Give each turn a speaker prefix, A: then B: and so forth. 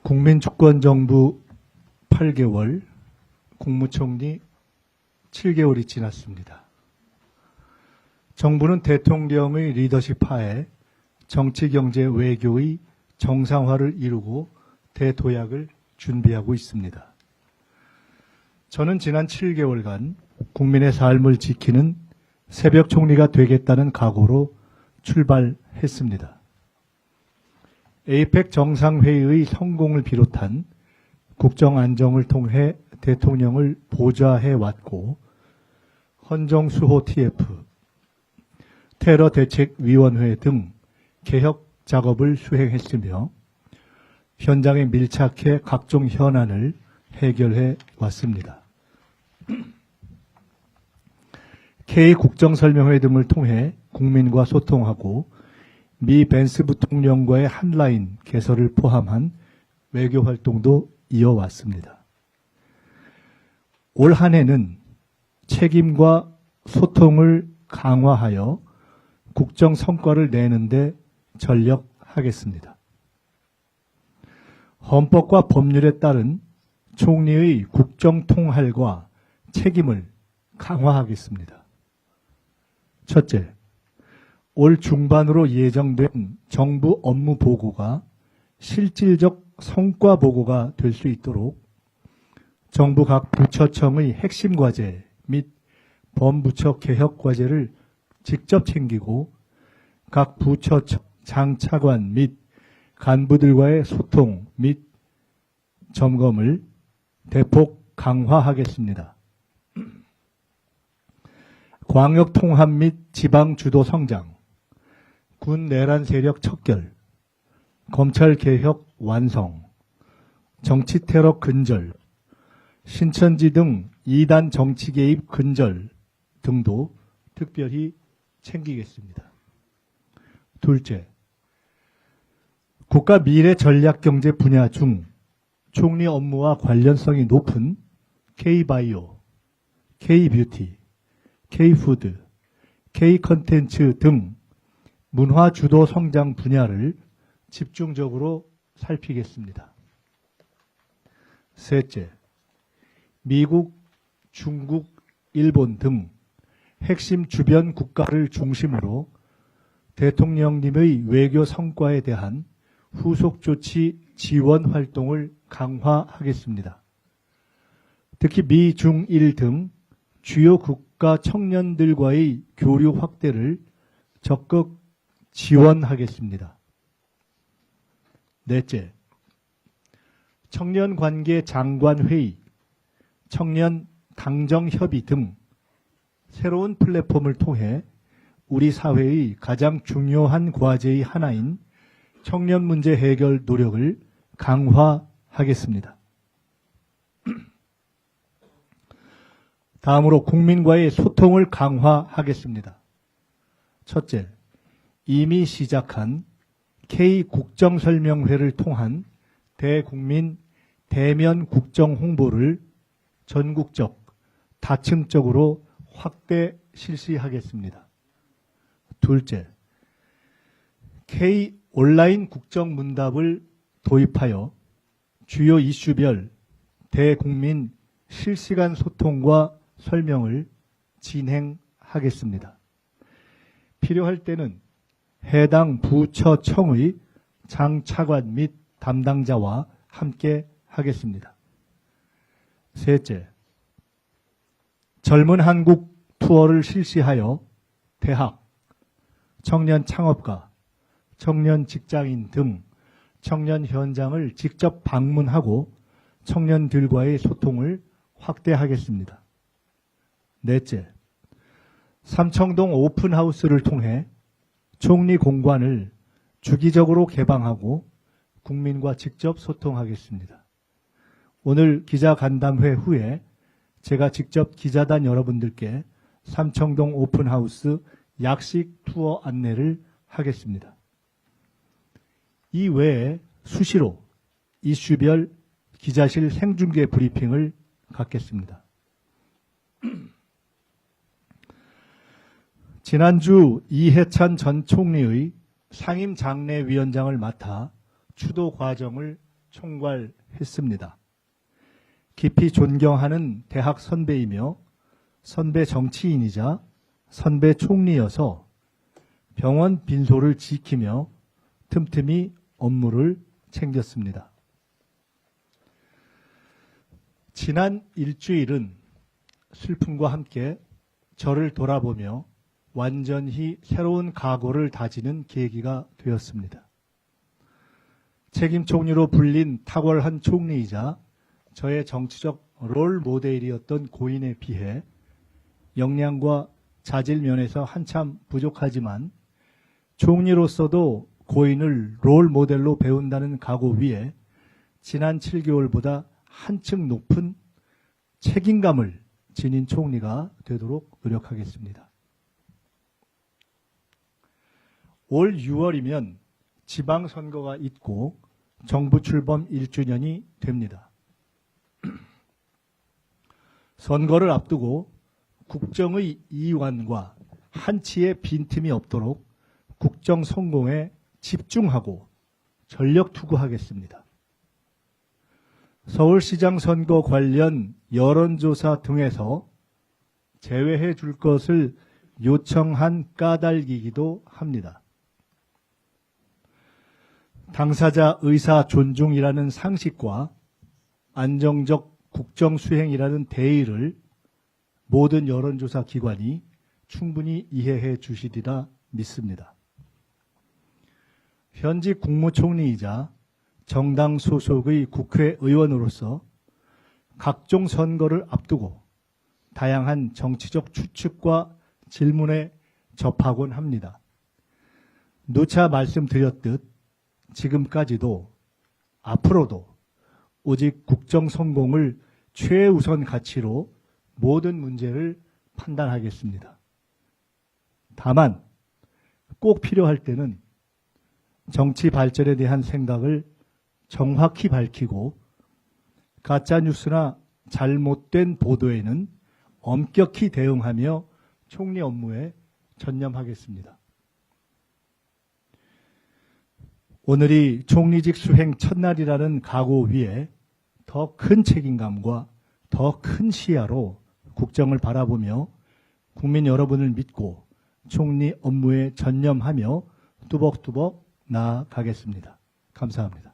A: 국민주권정부 8개월, 국무총리 7개월이 지났습니다. 정부는 대통령의 리더십 하에 정치, 경제, 외교의 정상화를 이루고 대도약을 준비하고 있습니다. 저는 지난 7개월간 국민의 삶을 지키는 새벽 총리가 되겠다는 각오로 출발했습니다. 에이펙 정상회의의 성공을 비롯한 국정 안정을 통해 대통령을 보좌해왔고, 헌정수호 TF, 테러대책위원회 등 개혁 작업을 수행했으며 현장에 밀착해 각종 현안을 해결해 왔습니다. K국정설명회 등을 통해 국민과 소통하고 미 벤스 부통령과의 한라인 개설을 포함한 외교 활동도 이어왔습니다. 올 한 해는 책임과 소통을 강화하여 국정 성과를 내는데 전력하겠습니다. 헌법과 법률에 따른 총리의 국정 통할과 책임을 강화하겠습니다. 첫째, 올 중반으로 예정된 정부 업무 보고가 실질적 성과 보고가 될 수 있도록 정부 각 부처청의 핵심 과제 및 범부처 개혁 과제를 직접 챙기고 각 부처청 장차관 및 간부들과의 소통 및 점검을 대폭 강화하겠습니다. 광역 통합 및 지방 주도 성장, 군 내란 세력 척결, 검찰 개혁 완성, 정치 테러 근절, 신천지 등 이단 정치 개입 근절 등도 특별히 챙기겠습니다. 둘째, 국가 미래 전략 경제 분야 중 총리 업무와 관련성이 높은 K바이오, K뷰티, K푸드, K컨텐츠 등 문화 주도 성장 분야를 집중적으로 살피겠습니다. 셋째, 미국, 중국, 일본 등 핵심 주변 국가를 중심으로 대통령님의 외교 성과에 대한 후속 조치 지원 활동을 강화하겠습니다. 특히 미, 중, 일 등 주요 국가 청년들과의 교류 확대를 적극 지원하겠습니다. 넷째, 청년관계 장관회의, 청년 당정협의 등 새로운 플랫폼을 통해 우리 사회의 가장 중요한 과제의 하나인 청년 문제 해결 노력을 강화하겠습니다. 다음으로 국민과의 소통을 강화하겠습니다. 첫째, 이미 시작한 K국정설명회를 통한 대국민 대면 국정 홍보를 전국적, 다층적으로 확대 실시하겠습니다. 둘째, K 온라인 국정 문답을 도입하여 주요 이슈별 대국민 실시간 소통과 설명을 진행하겠습니다. 필요할 때는 해당 부처청의 장차관 및 담당자와 함께 하겠습니다. 셋째, 젊은 한국 투어를 실시하여 대학, 청년 창업가, 청년 직장인 등 청년 현장을 직접 방문하고 청년들과의 소통을 확대하겠습니다. 넷째, 삼청동 오픈하우스를 통해 총리 공관을 주기적으로 개방하고 국민과 직접 소통하겠습니다. 오늘 기자간담회 후에 제가 직접 기자단 여러분들께 삼청동 오픈하우스 약식 투어 안내를 하겠습니다. 이 외에 수시로 이슈별 기자실 생중계 브리핑을 갖겠습니다. 지난주 이해찬 전 총리의 상임장례위원장을 맡아 추도 과정을 총괄했습니다. 깊이 존경하는 대학 선배이며 선배 정치인이자 선배 총리여서 병원 빈소를 지키며 틈틈이 업무를 챙겼습니다. 지난 일주일은 슬픔과 함께 저를 돌아보며 완전히 새로운 각오를 다지는 계기가 되었습니다. 책임 총리로 불린 탁월한 총리이자 저의 정치적 롤 모델이었던 고인에 비해 역량과 자질 면에서 한참 부족하지만 총리로서도 고인을 롤 모델로 배운다는 각오 위에 지난 7개월보다 한층 높은 책임감을 지닌 총리가 되도록 노력하겠습니다. 올 6월이면 지방선거가 있고 정부 출범 1주년이 됩니다. 선거를 앞두고 국정의 이완과 한치의 빈틈이 없도록 국정 성공에 집중하고 전력 투구하겠습니다. 서울시장 선거 관련 여론조사 등에서 제외해 줄 것을 요청한 까닭이기도 합니다. 당사자 의사 존중이라는 상식과 안정적 국정 수행이라는 대의를 모든 여론조사 기관이 충분히 이해해 주시리라 믿습니다. 현직 국무총리이자 정당 소속의 국회의원으로서 각종 선거를 앞두고 다양한 정치적 추측과 질문에 접하곤 합니다. 누차 말씀드렸듯 지금까지도 앞으로도 오직 국정 성공을 최우선 가치로 모든 문제를 판단하겠습니다. 다만 꼭 필요할 때는 정치 발전에 대한 생각을 정확히 밝히고 가짜뉴스나 잘못된 보도에는 엄격히 대응하며 총리 업무에 전념하겠습니다. 오늘이 총리직 수행 첫날이라는 각오 위에 더 큰 책임감과 더 큰 시야로 국정을 바라보며 국민 여러분을 믿고 총리 업무에 전념하며 뚜벅뚜벅 나아가겠습니다. 감사합니다.